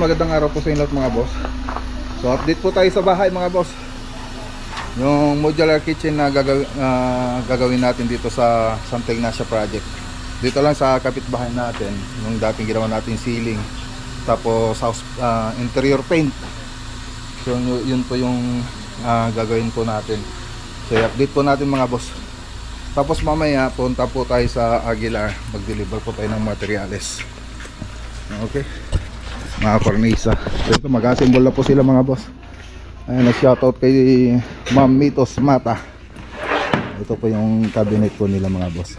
magandang araw po sa inyo lahat mga boss. So update po tayo sa bahay mga boss. Yung modular kitchen na gagawin natin dito sa Santa Ignacia project. Dito lang sa kapitbahay natin, yung dating ginawa natin ceiling. Tapos house interior paint. So yun po yung gagawin po natin. So update po natin mga boss. Tapos mamaya punta po tayo sa Aguilar, mag-deliver po tayo ng materials. Okay, mga kornisa. So ito, mag-assemble na po sila mga boss. Ayan, nag-shoutout kay Ma'am Mitos Mata. Ito po yung cabinet po nila mga boss,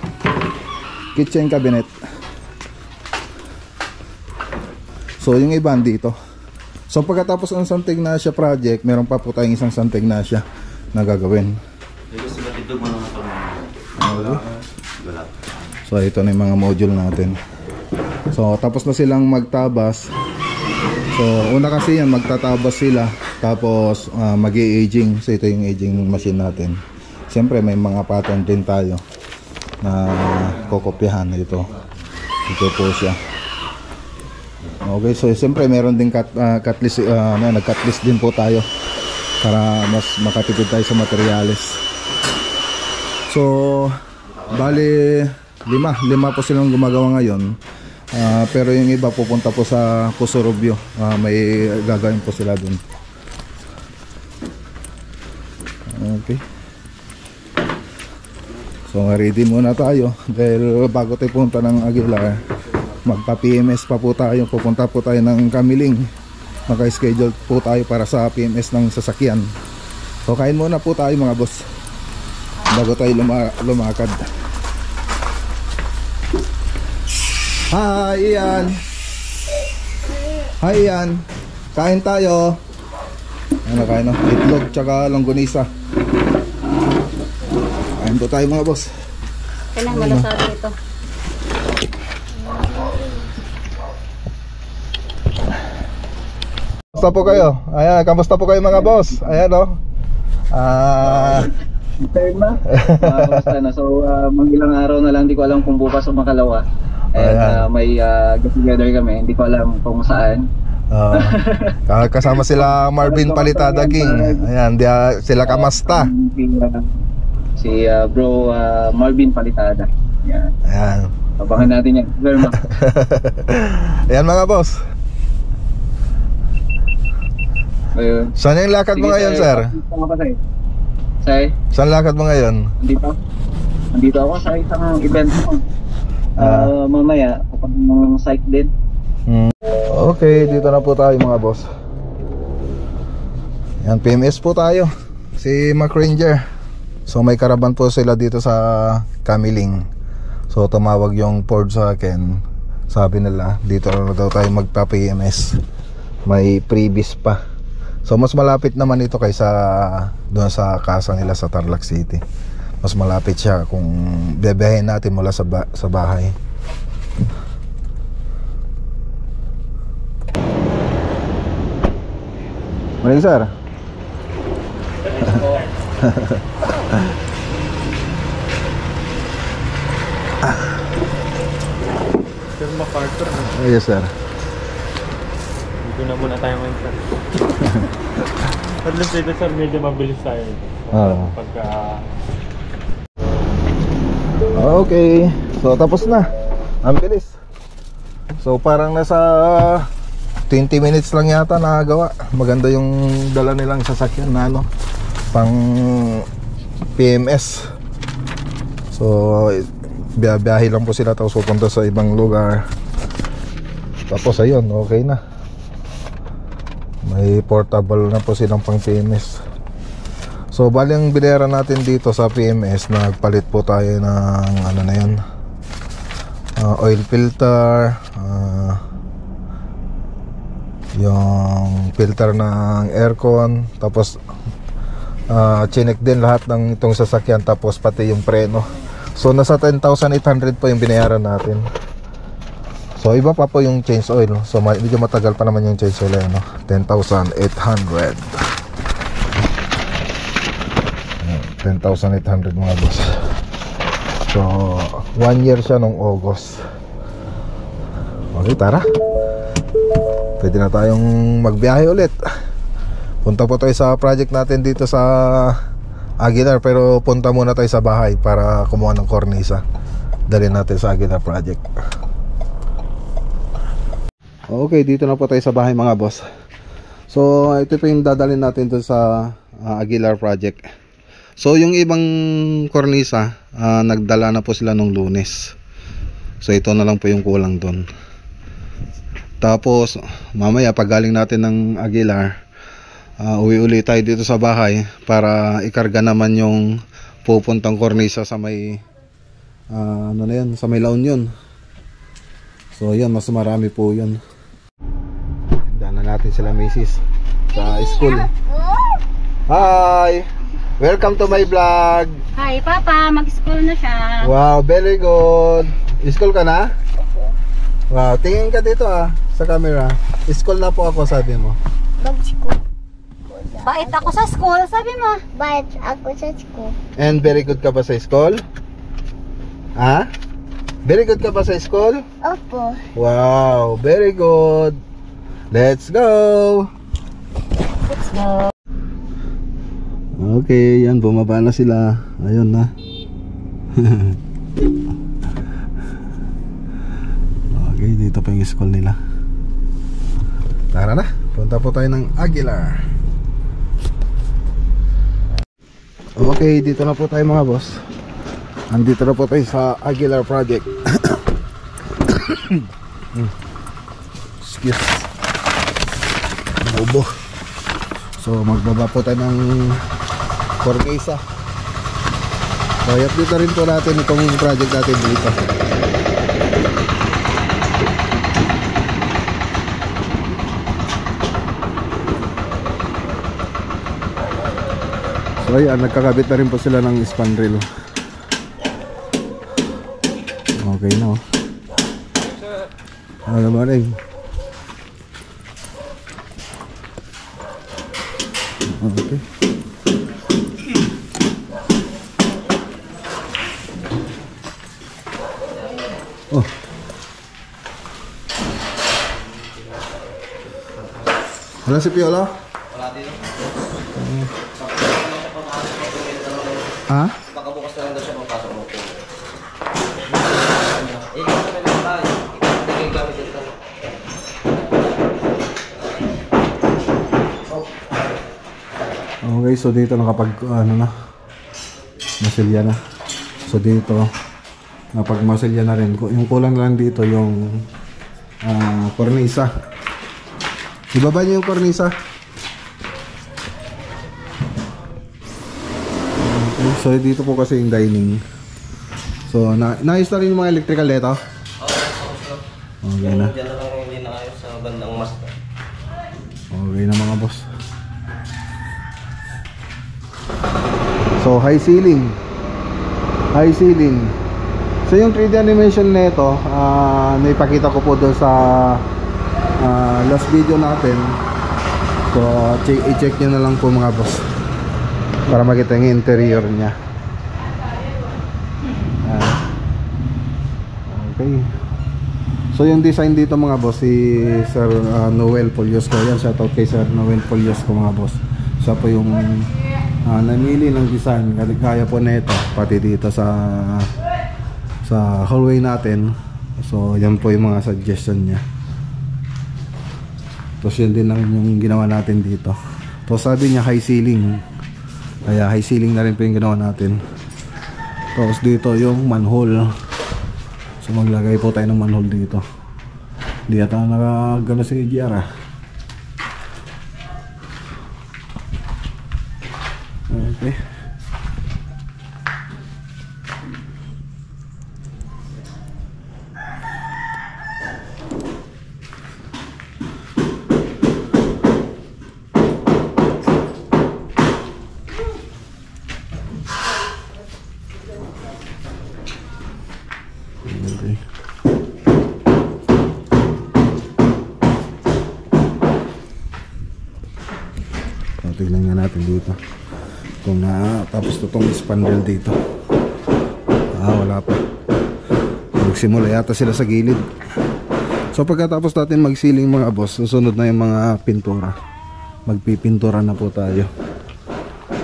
kitchen cabinet. So yung iba dito. So pagkatapos ng Santa Ignacia project, meron pa po tayong isang Santa Ignacia na gagawin. So ito na yung mga module natin. So tapos na silang magtabas. So una kasi yan, magtatabas sila. Tapos mag-i-aging. So ito yung aging machine natin. Siyempre may mga pattern din tayo na kokopyahan. Ito po siya. Okay, so siyempre meron din cut list, nag-cut list din po tayo para mas makatipid tayo sa materials. So bali lima po silang gumagawa ngayon. Pero yung iba pupunta po sa Puso Rubio. May gagawin po sila dun. Okay. So ready muna tayo dahil bago tayo punta ng Aguilar, magpa-PMS pa po tayo. Pupunta po tayo ng Kamiling. Naka-schedule po tayo para sa PMS ng sasakyan. So kain muna po tayo mga boss bago tayo lumakad. Hi Ian. Hi Ian. Kain tayo. Ano kain no? Itlog tsaka longganisa. Kain po tayo mga boss. Kailangan malasado ito. Kamusta po kayo? Ayan, kamusta po kayo mga boss? Ayan no. Basta na. So ilang araw na lang, di ko alam kung bukas o makalawa. May get together kami, hindi ko alam kung saan. Kasama sila Marvin Palitada King. Ayan, sila Kamasta. Si bro Marvin Palitada. Ayan. Ayan. Abangan natin yan. Ayan mga boss. Ayun. Saan yung lakad mo ngayon, sir? Saan lakad mo ngayon? Andito ako sa isang event mo. Mamaya ako ng site din. Okay, dito na po tayo mga boss. Yan, PMS po tayo. Si Mac Ranger. So may karaban po sila dito sa Kamiling. So tumawag yung Ford sa akin. Sabi nila dito na daw tayo magpa-PMS. May previous pa. So mas malapit naman ito kaysa doon sa casa nila sa Tarlac City. Mas malapit siya kung bebehin natin mula sa bahay. Morning sir. Sir MacArthur. Yes sir. Dito na muna tayo ngayon sir. At least dito sir, medyo mabilis tayo. Pagka... Okay, so tapos na. Ang bilis. So parang nasa 20 minutes lang yata nakagawa. Maganda yung dala nilang sasakyan na ano, pang PMS. So biyahe lang po sila tapos pupunta sa ibang lugar. Tapos ayun, okay na. May portable na po silang pang PMS. So bali ang binera natin dito sa PMS, nagpalit po tayo ng ano na yun, oil filter, yung filter ng aircon, tapos chinek din lahat ng itong sasakyan, tapos pati yung preno. So nasa 10,800 po yung binayaran natin. So iba pa po yung change oil. So medyo matagal pa naman yung change oil, no? 10,800. 10,800 mga boss. So 1 year siya nung August. Okay, tara. pwede na tayong magbiyahe ulit. Punta po tayo sa project natin dito sa Aguilar, pero punta muna tayo sa bahay para kumuha ng kornisa. Dalhin natin sa Aguilar project. Okay, dito na po tayo sa bahay mga boss. So ito po yung dadalhin natin doon sa Aguilar project. So yung ibang kornisa, nagdala na po sila nung Lunes. So ito na lang po yung kulang doon. Tapos mamaya pag galing natin ng Aguilar, uwi uli tayo dito sa bahay para ikarga naman yung pupuntang kornisa sa may ano na yan, sa may La Union. So yan, mas marami po yan. Daan na natin sila misis sa school. Hi! Welcome to my vlog. Hi, Papa. Mag-school na siya. Wow, very good. School ka na? Wow, tingin ka dito sa camera. School na po ako, sabi mo. Mag-school. Bait ako sa school, sabi mo. Bait ako sa school. And very good ka ba sa school? Ha? Very good ka ba sa school? Opo. Wow, very good. Let's go. Let's go. Okay, yan, bumaba na sila. Ayun na. Okay, dito pa yung school nila. Tara na, punta po tayo ng Aguilar. Okay, dito na po tayo mga boss. Andito na po tayo sa Aguilar project. Excuse. Naubo. So magbaba po tayo ng kornisa. So i-update na rin po natin itong project natin dito. So ayan, nagkakabit na rin po sila ng spandrel. Okay na Ano naman Okay. Oh. Wala si Piola? Wala din. Ha? Pagkabukas na lang daw siya magpasok mo po. Kasi na lang tayo. Hindi gamit ito. Okay, so dito nakapag masilya na. So dito napag masilya na rin. Yung kulang lang dito yung kornisa. Ibaba niyo yung kornisa. Okay, so dito po kasi yung dining. So naayos na rin yung mga electrical dito. Okay na. Diyan na lang hindi naayos sa bandang master. Okay na mga boss. So high ceiling. High ceiling. So yung 3D animation nito, naipakita ko po doon sa last video natin. So i-check nyo na lang po mga boss para makita yung interior niya. Okay. So yung design dito mga boss, si Sir Noel Poliosco. Yan, shoutout kay Sir Noel Poliosco mga boss. Siya po yung namili ng design, kaya po nito pati dito sa hallway natin. So yan po yung mga suggestion niya. Tapos yun din lang yung ginawa natin dito. Tapos sabi niya high ceiling, kaya high ceiling na rin po yung ginawa natin. Tapos dito yung manhole. So maglagay po tayo ng manhole dito. Hindi ata nakagano si GR Okay. Okay. So, tignan nga natin dito kung tapos itong spandrel dito. Wala pa. Magsimula yata sila sa gilid. So pagkatapos natin magsiling mga boss, susunod na yung mga pintura. Magpipintura na po tayo.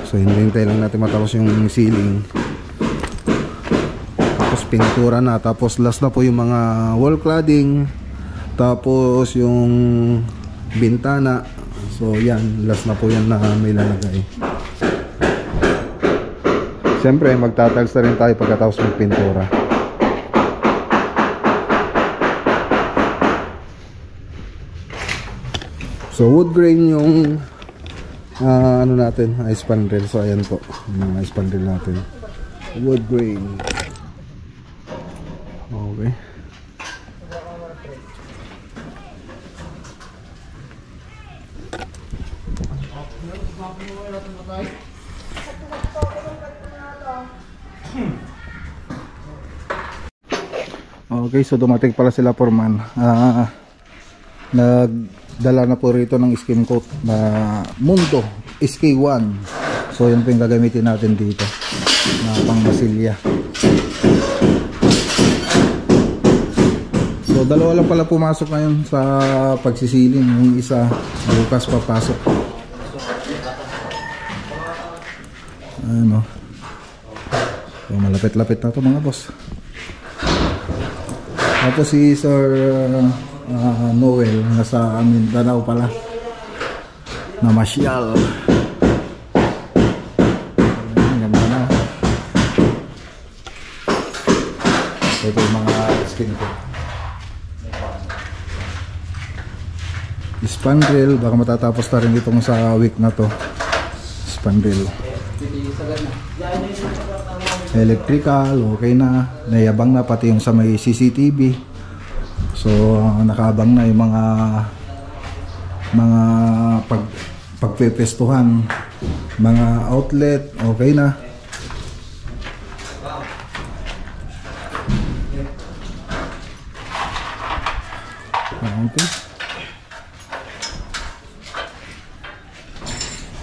So hintay lang natin matapos yung ceiling. Tapos pintura na, tapos last na po yung mga wall cladding, tapos yung bintana. So yan, last na po yan na may lalagay. Siyempre magtatiles na rin tayo pagkatapos magpintura. So wood grain yung ano natin, ice spandrel. So ayan po yung ice spandrel natin, wood grain. Okay. Okay, so dumating pala sila foreman. Nagdala na po rito ng skim coat na Mundo SK1. So yun po yung gagamitin natin dito na pang masilya. So dalawa lang pala pumasok ngayon sa pagsisiling. Yung isa bukas papasok. Ano, so malapit-lapit na to mga boss. Tapos si Sir Noel nasa Mindanao pala, namasyal. Ganda na. Ito yung mga skin ko. Spandrel, baka matatapos na rin itong sa week na to. Spandrel. Electrical, okay na. Nayabang na pati yung sa may CCTV. So nakaabang na yung mga pagpepestuhan, mga outlet, okay na. Okay.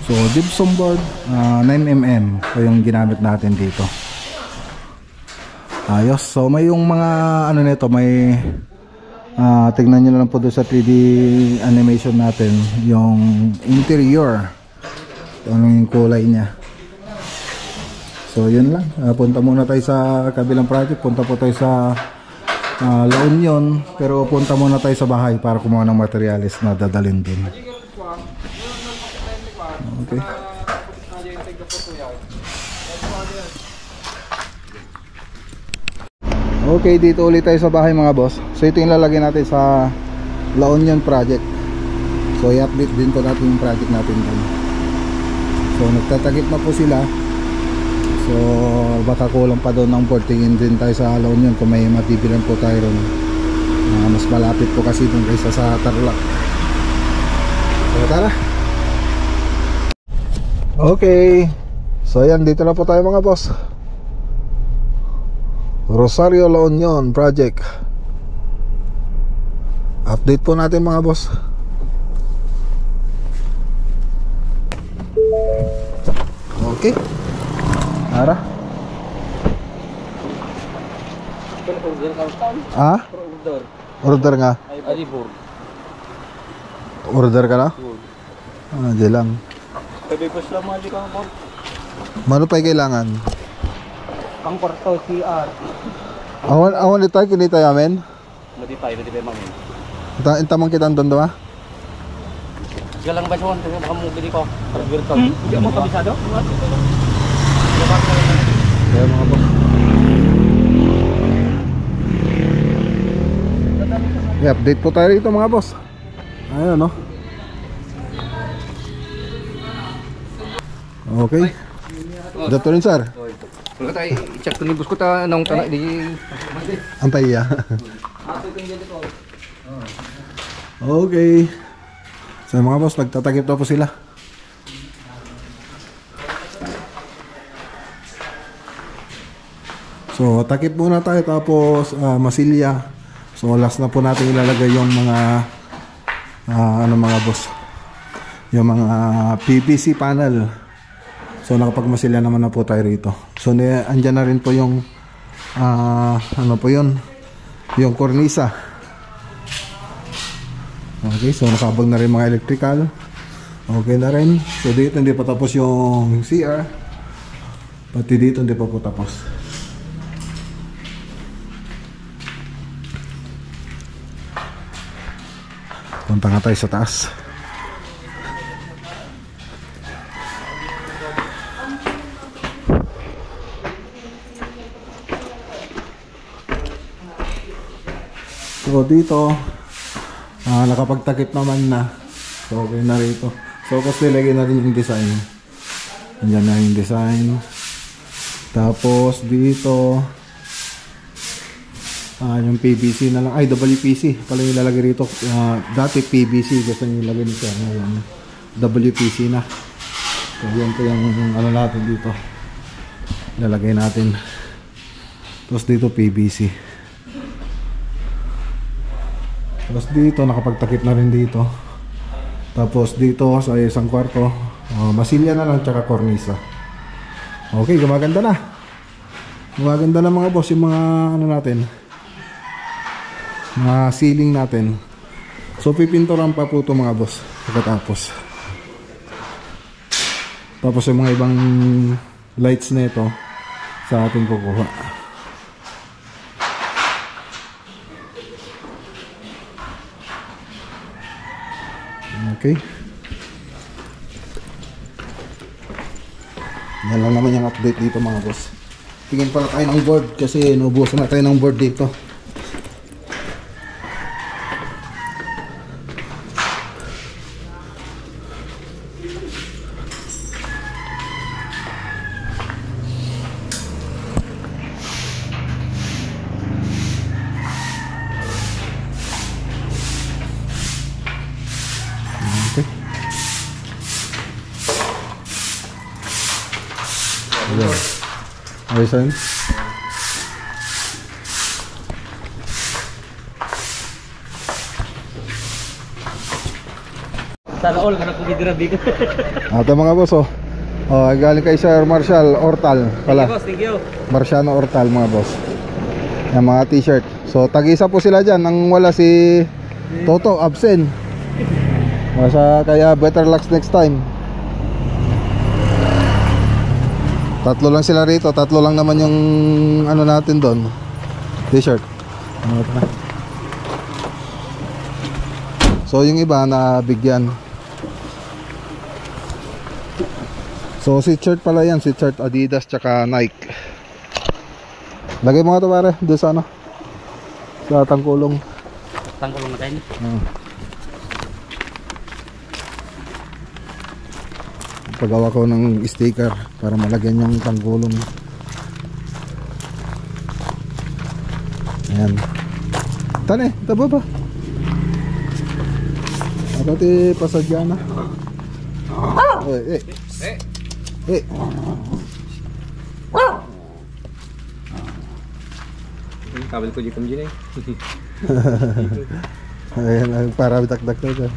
So gypsum board 9mm so yung ginamit natin dito. Ayos. So may yung mga ano nito, may tingnan nyo na lang po doon sa 3D animation natin yung interior, anong yung kulay niya. So yun lang, punta muna tayo sa kabilang project. Punta po tayo sa La Union, pero punta muna tayo sa bahay para kumuha ng materials na dadalhin din. Okay. Okay, dito ulit tayo sa bahay mga boss. So ito yung lalagay natin sa La Union project. So i-update din ko natin yung project natin dun. So nagtatagip na po sila. So baka kulang pa doon ng board. Tingin din tayo sa La Union kung may matibilan po tayo ron. Mas malapit po kasi doon kaysa sa Tarlac. So tara. Okay. So ayan, dito na po tayo mga boss. Rosario La Union project. Update po natin mga boss. Okay. Ara. Order nga. Order ka na? Di lang. Mano pa kailangan? Pang kwarto, CR. Awan ito, kinita yamin? Modify mamin. Intamang kita doon ba? Galang ba siya? Baka mo gini ko. Hindi mo kabisado? Kaya mga boss. I-update po tayo rito mga boss. Ayun no. Okay. Dato rin sir. Wala tayo, i-check ko ni bus ko ta nang tanay di. Antay ya. Okay. So mga boss, nagtatakip na po sila. So takip muna tayo tapos masilya. So last na po natin ilalagay yung mga mga boss, yung mga PVC panel. So nakapagmasilya naman na po tayo rito. So andyan na rin po yung ano po yun, yung kornisa. Okay, so nakabag na rin mga electrical. Okay na rin. So dito hindi pa tapos yung CR. Pati dito hindi pa po tapos. Punta nga tayo sa taas. So dito nakapagtakip naman na. So okay na rito. So kasi lagay na rin yung design. Andyan na yung design. Tapos dito yung PVC na lang. Ay, WPC pala yung ilalagay rito. Dati PVC gusto nyo ilagay nito. Ngayon WPC na. So yun po yung ano natin dito. Ilalagay natin. Tapos dito PVC. Tapos dito nakapagtakip na rin dito. Tapos dito sa isang kwarto masilya na lang tsaka kornisa. Okay, gumaganda na. Gumaganda na mga boss yung mga ano natin, mga ceiling natin. So pipinturan pa po ito mga boss pagkatapos. Tapos yung mga ibang lights na ito sa ating kukuha. Okay. Yan lang naman yung update dito mga boss. Tingin pala tayo ng board kasi naubusan na tayo ng board dito. Ayos ayun. Sana all karena kumidirabi ko. Ito mga boss galing kay Sir Marshall Ortal pala. Boss, thank you. Marciano Ortal mga boss. Yung mga t-shirt. So tag-isa po sila dyan nang wala si Toto absent. Kaya better luck next time. Tatlo lang sila rito, tatlo lang naman yung ano natin doon. T-shirt. So yung iba na bigyan. So si shirt pala yan, si shirt Adidas tsaka Nike. Lagay mo nga ito pare, doon sa ano, sa tangkulong. Tangkulong na kayo. Pagawa ko ng sticker para malagyan yung tangkulong. Ayan. Tane, taba ba? Ako ti pasadya na. Kabel ko dito mjini. Ayan, para bitak-dak na ito.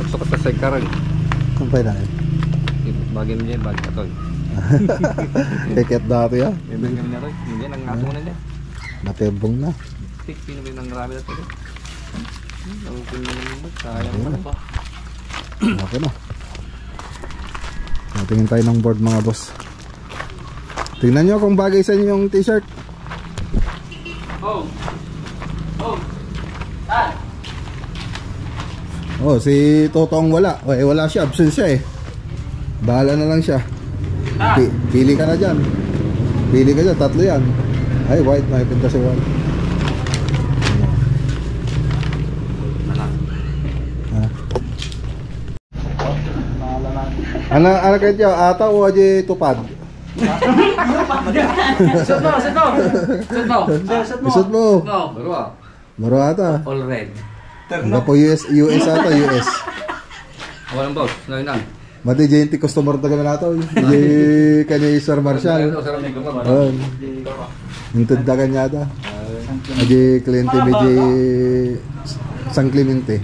Sukat pa sa karan. Kumpay na eh. Bagian niya bag atoy. Keket dati ya. Meron kami na rin. Hindi nang ngaso na niya. Natebong na. Tik pino ba nang rami na to. Ang pinong sayang man ba. Okay na. Tingin tayo ng board mga boss. Tingnan nyo kung bagay sa inyo yung t-shirt. Si Totong wala. Wala siya, absent siya eh. Bahala na lang siya. Pili ka na dyan. Pili ka dyan, tatlo yan. Ay, white, nakipinta si white. Ano kayo dyan? Ata o aja tupad? Isot mo. Baro ata. All red. Hanggang po US ata, US. Walang boss, ngayon lang. Mati JNT customer na kami nato. Kanya Sir Marshall. Hintod na kanya ata. Aji Cliente, Beji San Clemente.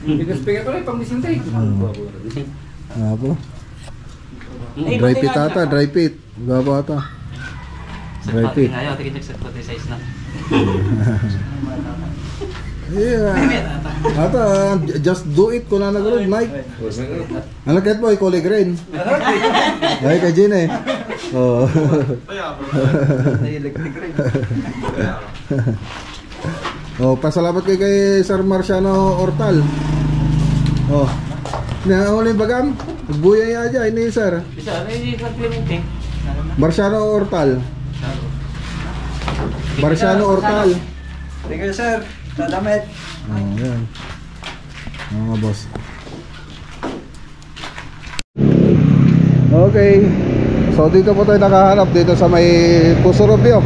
Nag-speaker ko rin pang disintay. Ano po? Dry pit ata, dry pit. Gaba ata. Dry pit. Ayaw, tigil-check sa size na. Yeah. Ata, just do it ko na nag-road, Mike. Ano kahit mo, ikaw grain. Ay, ka Gina eh. Oo. Oh, pasalamat kay Sir Marciano Ortal. Oh. Nauli bagam. Buya ya aja ini Sir. Bisa, ini San Clemente. Marciano Ortal. Marciano Ortal. Thank you, sir. Salamat. Oh, yan. Mga boss. Okay. So dito po tayo nakahanap dito sa may Pusurubyo.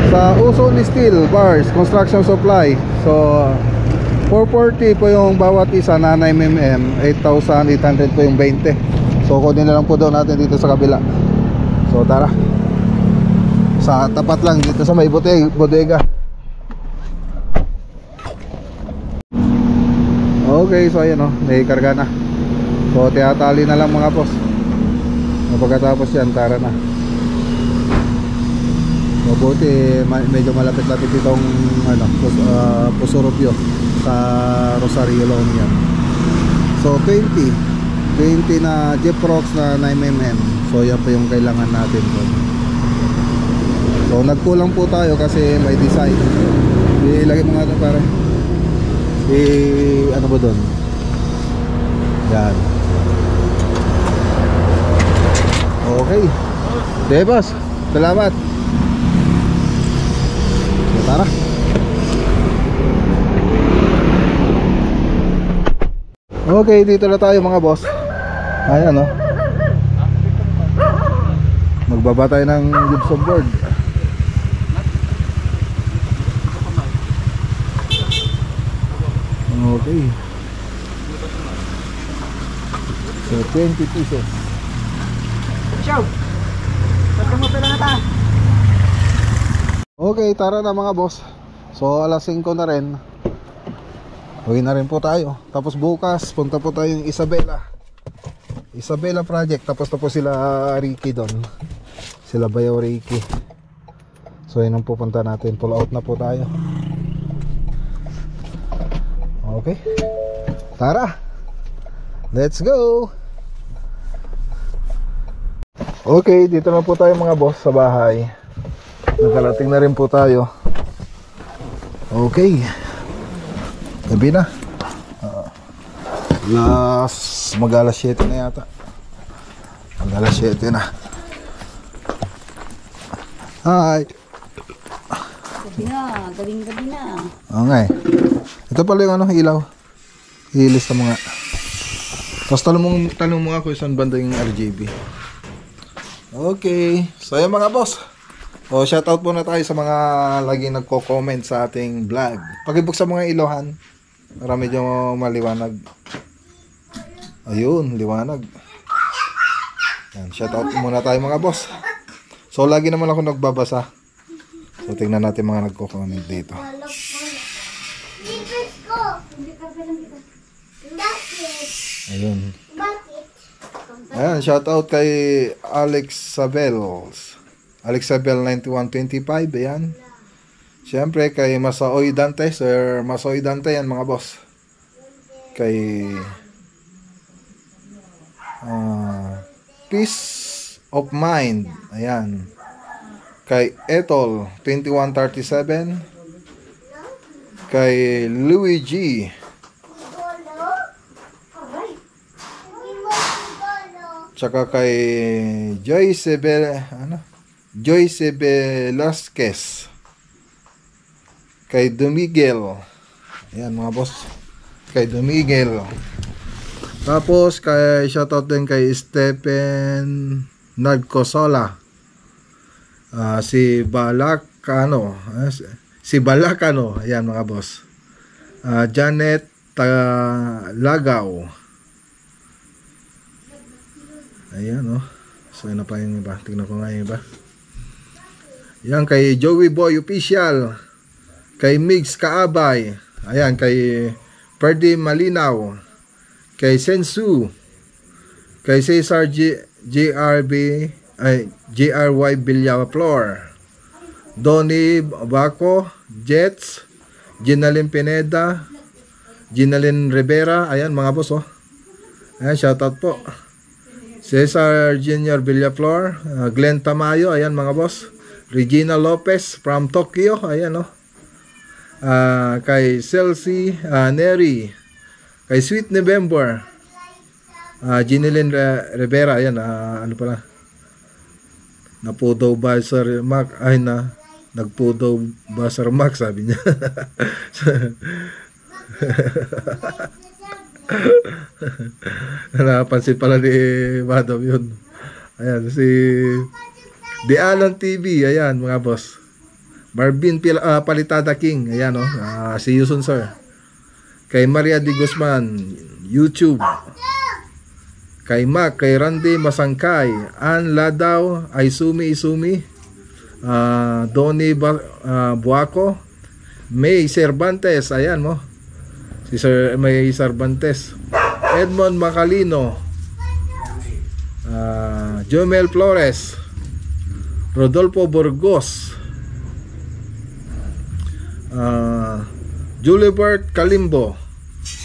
Sa Uson Steel Bars Construction Supply. So 440 po yung bawat isa na 9mm, 8,800 po yung 20. So kunin na lang po daw natin dito sa kabila. So tara. Sa tapat lang dito sa may bodega. Okay, so ayan o, naikarga na. So tiyatali na lang mga boss. Pagkatapos yan, tara na. Mabuti, medyo malapit-lapit itong Pusurubyo sa Rosario Loan yan. So 20 na Jeep Rocks na 9mm. So yan po yung kailangan natin doon. So nagkulang po tayo kasi may design. Ilagay mo nga doon pare. Ano ba doon? Yan. Okay. Okay boss, salamat. So, tara. Okay, dito na tayo mga boss. Ayan o. Magbaba tayo ng gypsum board. Okay. So 20 pesos. Okay, tara na mga boss. So alas 5 na rin. Uwi na rin po tayo. Tapos bukas punta po tayong Isabela project. Tapos sila Ricky doon. Sila Bayaw Ricky. So yun ang pupunta natin. Pull out na po tayo. Okay. Tara. Let's go. Okay, dito na po tayo mga boss sa bahay. Nagkalating na rin po tayo. Okay. Gabi na. Mag-alas 7 na yata. Mag-alas 7 na. Hi. Gabi na, gabi na. Okay. Ito pala yung ilaw. Ilista mo nga. Tapos tanong mo nga kung saan banda yung RGB. Okay. So yung mga boss. O shoutout muna tayo sa mga lagi nagko-comment sa ating vlog. Pakibuksan mo nga ilawan para medyo maliwanag. Ayun, liwanag. Yan, shoutout muna tayo mga boss. So lagi naman ako nagbabasa. So tingnan natin mga nagko-comment dito. Ayun. Ayan, shoutout kay Alex Sabels. Alex Sabel 9125, ayan. Siyempre kay Masaoy Dante, Sir Masaoy Dante yan mga boss. Kay Peace of Mind, ayan. Kay Etol 2137. Kay Louis G. Tsaka kay Joyce Velasquez. Kay Domigel. Ayan mga boss. Kay Domigel. Tapos kay shoutout din kay Stephen Nagcosola. Si Balacano. Si Balacano. Ayan mga boss. Janet Lagaw. Ayan oh. So yun na pa yung iba. Tignan ko nga yung iba. Yan kay Joey Boy Official, kay Migs Kaabay, ayan kay Ferdy Malinaw, kay Sensu, kay Cesar JRY Villaflor, Donnie Baco, Jets, Ginalyn Pineda, Ginalyn Rivera, ayan mga boss oh. Ayan, shoutout po. Cesar Junior Villaflor, Glenn Tamayo, ayan mga boss. Regina Lopez from Tokyo, ayan oh. Kay Celsi Neri, kay Sweet November, Ginalyn Rivera, ayan, ano pala, napudaw ba Sir Mac, ay na, nagpudaw ba Sir Mac, sabi niya. Napansin pala ni Madam yun. Ayan, si The Alan TV, ayan mga boss. Marvin Palitada King, ayan oh. See you soon sir. Kay Maria Di Guzman, YouTube. Kay Mac, kay Randy Masangkay, Ann Ladaw, Aizumi Izumi, Donnie Buaco, May Cervantes, ayan mo. Si Sir May Cervantes, Edmond Macalino, Jomel Flores, Rodolfo Burgos, Julibert Kalimbo,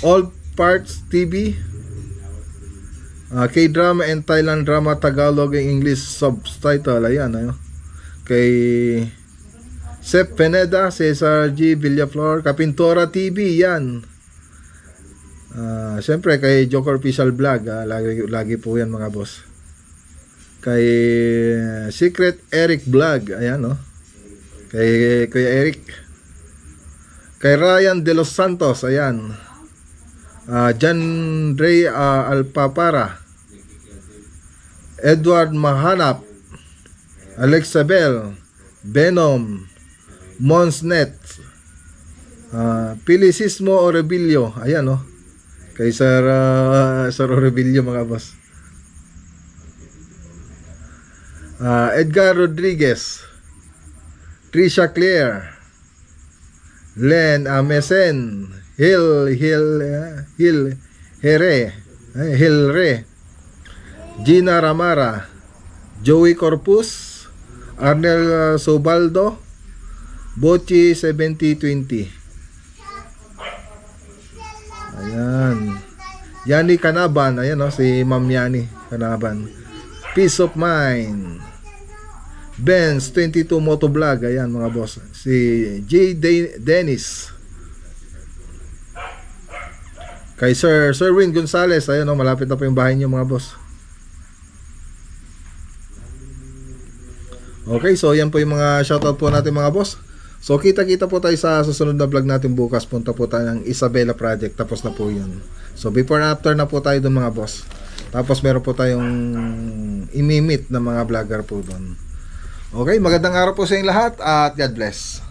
All Parts TV, K-Drama and Thailand Drama Tagalog and English Subtitle, ayan ayo. Kay Sep Pineda, Cesar G. Villaflor, Kapintora TV, yan. Siyempre kay Joker Official Vlog, lagi po yan mga boss. Kay Secret Eric Vlog, ayan no. Kay Kuya Eric. Kay Ryan De Los Santos, ayan. John Ray Alpapara, Edward Mahanap, Alexabel, Venom, Monsnet, Pilisismo Orebilio, ayan no. Kay Sir Orebilio mga boss. Edgar Rodriguez, Trisha Claire, Len Amesen, Hilre, Gina Ramara, Joey Corpus, Arnel Sobaldo, Bochi 7020. Ayan. Yani Kanaban, ayan no, si Ma'am Yani Kanaban. Peace of Mind. Benz 22 Motovlog, ayan mga boss. Si J. Dennis. Kay Sir Win Gonzales, ayan no, malapit na po yung bahay niyo mga boss. Okay, so yan po yung mga shoutout po natin mga boss. So kita-kita po tayo sa susunod na vlog natin bukas. Punta po tayo ng Isabela Project. Tapos na po yun. So before and after na po tayo dun mga boss. Tapos meron po tayong imimit na mga vlogger po dun. Okay, magandang araw po sa inyong lahat at God bless.